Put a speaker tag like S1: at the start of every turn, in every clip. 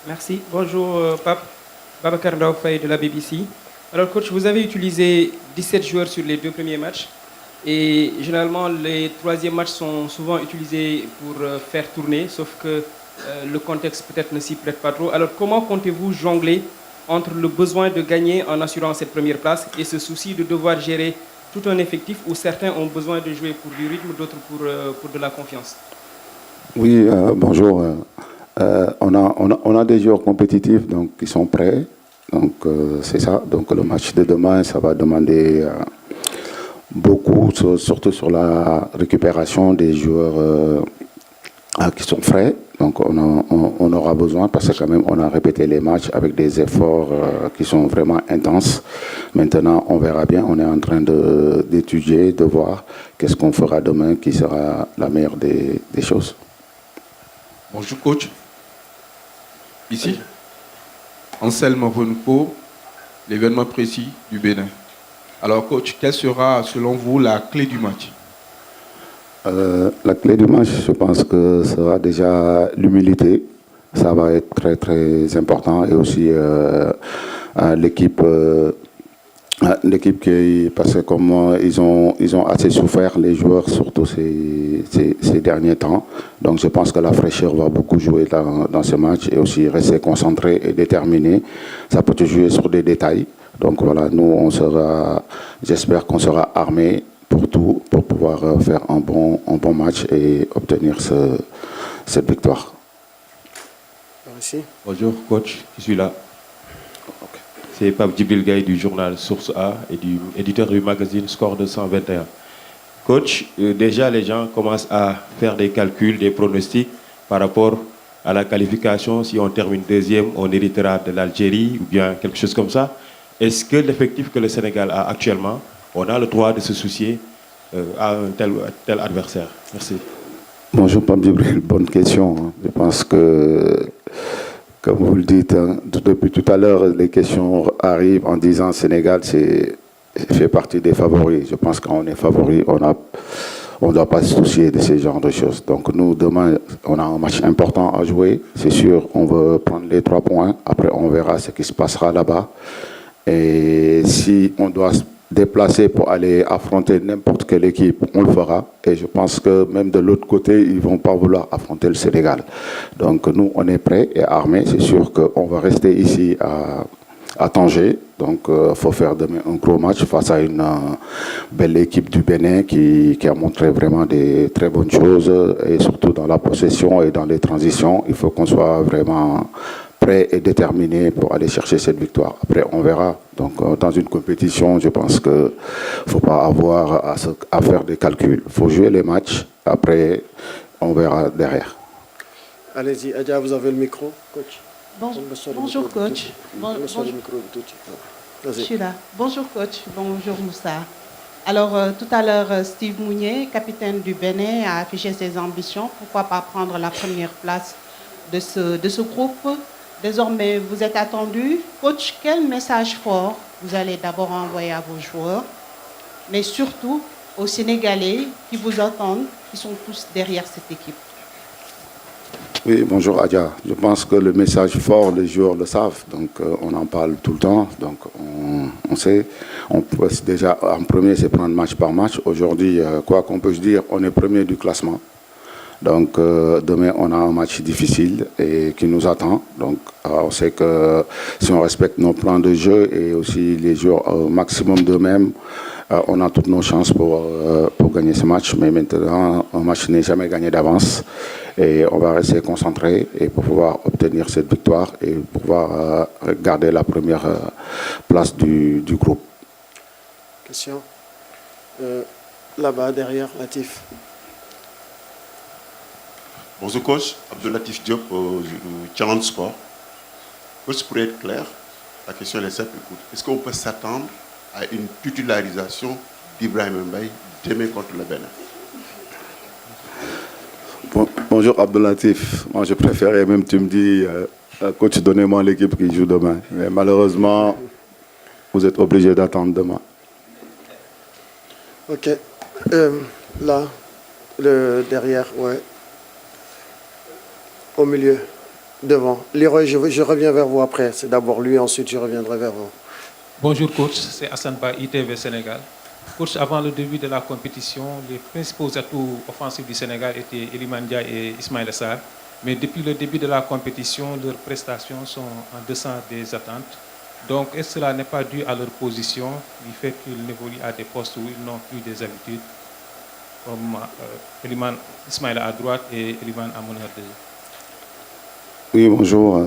S1: Merci. Bonjour, Pape. Babacar Ndao Faye de la BBC. Alors, coach, vous avez utilisé 17 joueurs sur les deux premiers matchs. Et généralement, les troisièmes matchs sont souvent utilisés pour faire tourner, sauf que le contexte peut-être ne s'y prête pas trop. Alors, comment comptez-vous jongler entre le besoin de gagner en assurant cette première place et ce souci de devoir gérer tout un effectif où certains ont besoin de jouer pour du rythme, d'autres pour de la confiance?
S2: Oui, bonjour. On a des joueurs compétitifs donc, qui sont prêts. Donc, c'est ça. Donc, le match de demain, ça va demander beaucoup, surtout sur la récupération des joueurs qui sont frais. Donc, on aura besoin, parce que quand même, on a répété les matchs avec des efforts qui sont vraiment intenses. Maintenant, on verra bien. On est en train d'étudier, de voir qu'est-ce qu'on fera demain, qui sera la meilleure des choses.
S3: Bonjour coach. Ici, Anselme Renoupo, l'événement précis du Bénin. Alors coach, quelle sera selon vous la clé du match?
S2: La clé du match, je pense que sera déjà l'humilité. Ça va être très très important. Et aussi l'équipe l'équipe qui, parce que comme ils ont assez souffert, les joueurs, surtout ces derniers temps. Donc je pense que la fraîcheur va beaucoup jouer dans ce match et aussi rester concentré et déterminé. Ça peut te jouer sur des détails. Donc voilà, nous, j'espère qu'on sera armé pour tout, pour pouvoir faire un bon match et obtenir cette victoire.
S4: Merci.
S5: Bonjour coach, je suis là. C'est Pape Djibril Gaye du journal Source A et éditeur du magazine Score 221. Coach, déjà les gens commencent à faire des calculs, des pronostics par rapport à la qualification. Si on termine deuxième, on héritera de l'Algérie ou bien quelque chose comme ça. Est-ce que l'effectif que le Sénégal a actuellement, on a le droit de se soucier à un tel adversaire? Merci.
S2: Bonjour Pape Djibril, bonne question. Je pense que, comme vous le dites, depuis tout à l'heure, les questions arrivent en disant Sénégal, fait partie des favoris. Je pense que quand on est favori, on ne doit pas se soucier de ce genre de choses. Donc nous, demain, on a un match important à jouer. C'est sûr, on veut prendre les 3 points. Après, on verra ce qui se passera là-bas. Et si on doit se déplacer pour aller affronter n'importe quelle équipe, on le fera. Et je pense que même de l'autre côté, ils ne vont pas vouloir affronter le Sénégal. Donc nous, on est prêts et armés. C'est sûr qu'on va rester ici à Tanger. Donc il faut faire demain un gros match face à une belle équipe du Bénin qui a montré vraiment des très bonnes choses. Et surtout dans la possession et dans les transitions, il faut qu'on soit vraiment prêt et déterminé pour aller chercher cette victoire. Après, on verra. Donc, dans une compétition, je pense qu'il ne faut pas avoir à faire des calculs. Il faut jouer les matchs. Après, on verra derrière.
S4: Allez-y, Adia, vous avez le micro, coach.
S6: Bonjour coach. Je suis là. Bonjour coach. Bonjour Moussa. Alors, tout à l'heure, Steve Mounier, capitaine du Bénin, a affiché ses ambitions. Pourquoi pas prendre la première place de ce groupe? Désormais, vous êtes attendu. Coach, quel message fort vous allez d'abord envoyer à vos joueurs, mais surtout aux Sénégalais qui vous attendent, qui sont tous derrière cette équipe?
S2: Oui, bonjour Adia. Je pense que le message fort, les joueurs le savent. Donc, on en parle tout le temps. Donc, on sait. On peut déjà, en premier, c'est prendre match par match. Aujourd'hui, quoi qu'on peut se dire, on est premier du classement. Donc demain, on a un match difficile et qui nous attend. Donc on sait que si on respecte nos plans de jeu et aussi les joueurs au maximum d'eux-mêmes, on a toutes nos chances pour gagner ce match. Mais maintenant, un match n'est jamais gagné d'avance. Et on va rester concentré et pour pouvoir obtenir cette victoire et pouvoir garder la première place du groupe.
S4: Question. Là-bas, derrière, Latif.
S7: Bonjour coach, Abdelatif Diop au Challenge Sport. Coach, pour être clair, la question est simple. Est-ce qu'on peut s'attendre à une titularisation d'Ibrahim Mbaye demain contre le Bénin?
S2: Bonjour Abdelatif. Moi je préférais même, tu me dis, coach, donnez-moi l'équipe qui joue demain. Mais malheureusement, vous êtes obligé d'attendre demain.
S4: Ok. Là, derrière, ouais. Au milieu. devant. Leroy, je reviens vers vous après. C'est d'abord lui, ensuite je reviendrai vers vous.
S8: Bonjour coach, c'est Hassan Ba, ITV Sénégal. Coach, avant le début de la compétition, les principaux atouts offensifs du Sénégal étaient Iliman Ndiaye et Ismaïla Sarr. Mais depuis le début de la compétition, leurs prestations sont en deçà des attentes. Donc, est-ce que cela n'est pas dû à leur position, du fait qu'ils évoluent à des postes où ils n'ont plus des habitudes, comme Ismaïla à droite et Iliman à meneur de jeu?
S2: Oui, bonjour.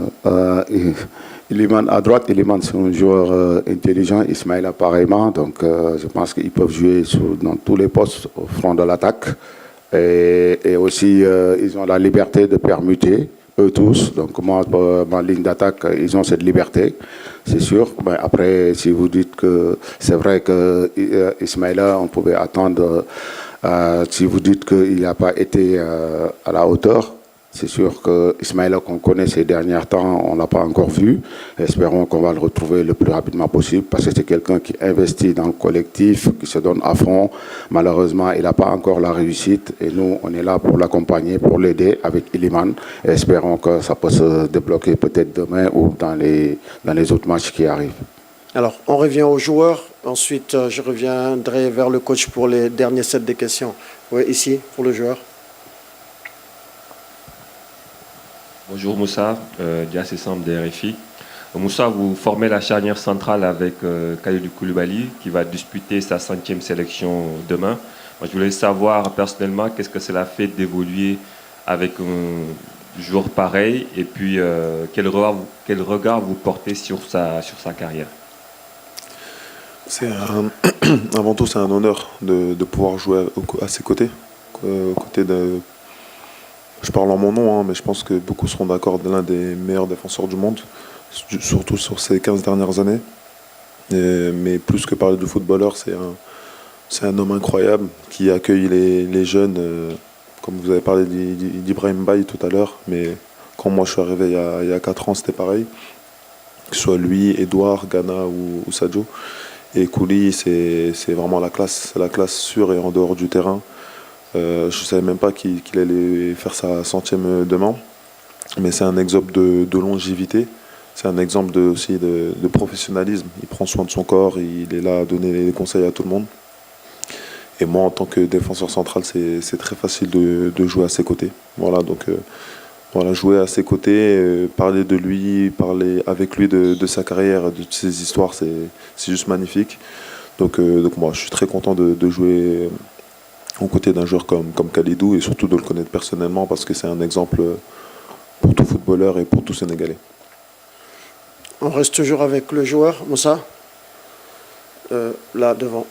S2: Iliman à droite, Iliman c'est un joueur intelligent, Ismaïla pareillement, donc je pense qu'ils peuvent jouer dans tous les postes au front de l'attaque. Et aussi, ils ont la liberté de permuter, eux tous. Donc moi, ma ligne d'attaque, ils ont cette liberté, c'est sûr. Mais après, si vous dites que c'est vrai que Ismaïla, on pouvait attendre, si vous dites qu'il n'a pas été à la hauteur, c'est sûr que Ismaïla qu'on connaît ces derniers temps, on ne l'a pas encore vu. Espérons qu'on va le retrouver le plus rapidement possible parce que c'est quelqu'un qui investit dans le collectif, qui se donne à fond. Malheureusement, il n'a pas encore la réussite et nous, on est là pour l'accompagner, pour l'aider avec Iliman. Et espérons que ça peut se débloquer peut-être demain ou dans les autres matchs qui arrivent.
S4: Alors, on revient aux joueurs. Ensuite, je reviendrai vers le coach pour les derniers sets de questions. Oui, ici, pour le joueur.
S9: Bonjour Moussa, Dias Essam de RFI. Moussa, vous formez la charnière centrale avec Kalidou Koulibaly qui va disputer sa 5e sélection demain. Moi, je voulais savoir personnellement qu'est-ce que cela fait d'évoluer avec un joueur pareil et puis quel regard vous portez sur sa carrière.
S10: Avant tout, c'est un honneur de pouvoir jouer à ses côtés, aux côtés de... Je parle en mon nom, hein, mais je pense que beaucoup seront d'accord de l'un des meilleurs défenseurs du monde, surtout sur ces 15 dernières années. Mais plus que parler de footballeur, c'est un homme incroyable qui accueille les jeunes, comme vous avez parlé d'Ibrahim Baye tout à l'heure, mais quand moi je suis arrivé il y a 4 ans, c'était pareil. Que ce soit lui, Edouard, Ghana ou Sadio. Et Kouli, c'est vraiment la classe sur et en dehors du terrain. Je ne savais même pas qu'il allait faire sa 100e demain, mais c'est un exemple de longévité, c'est un exemple aussi de professionnalisme. Il prend soin de son corps, il est là à donner les conseils à tout le monde. Et moi, en tant que défenseur central, c'est très facile de jouer à ses côtés. Voilà, donc voilà, jouer à ses côtés, parler de lui, parler avec lui de sa carrière, de ses histoires, c'est juste magnifique. Donc moi, je suis très content de jouer aux côtés d'un joueur comme Kalidou et surtout de le connaître personnellement parce que c'est un exemple pour tout footballeur et pour tout Sénégalais.
S4: On reste toujours avec le joueur, Moussa, là devant.